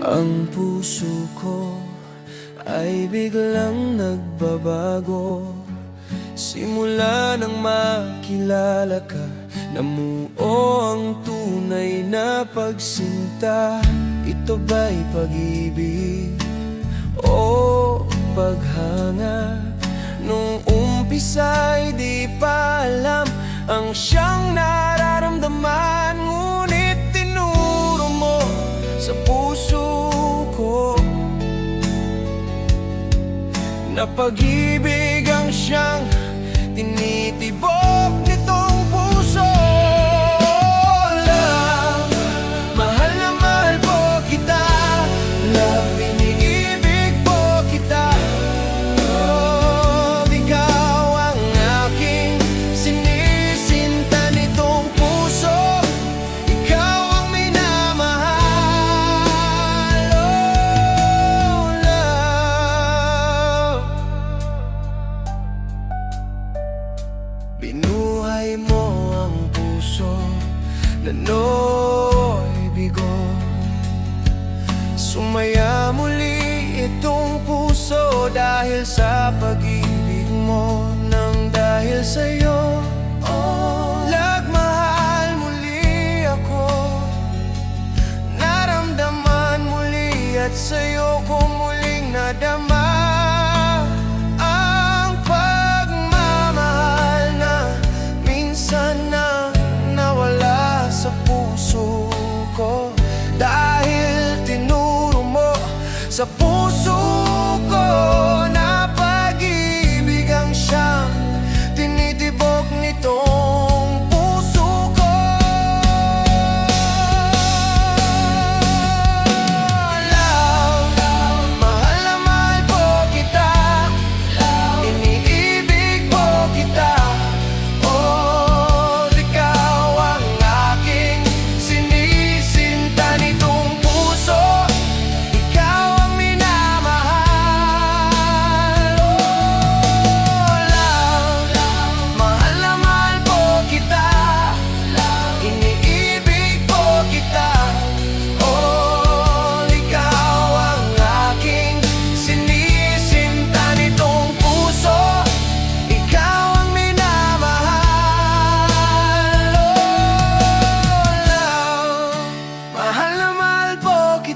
Ang puso ko ay biglang nagbabago simula nang makilala ka. Namuo ang tunay na pagsinta. Ito ba'y pag-ibig o paghanga? Nung umpisa'y di pa alam ang siyang nararamdaman, ngunit tinuro mo sa puso ko na pag-ibig ang siyang tinitibok nitong puso. Love, mahal na mahal po kita. Love, iniibig po kita. Oh, ikaw ang aking sinisinta nitong puso. Ikaw ang minamahal. Oh, love. Binuhay mo ang puso na nooy bigo. Sumaya muli itong puso dahil sa pag-ibig mo. Nang dahil sa'yo, oh, nagmahal muli ako. Naramdaman muli at sa'yo ko muling nadama ang pagmamahal na minsan na nawala sa puso ko. Dahil tinuro mo sa puso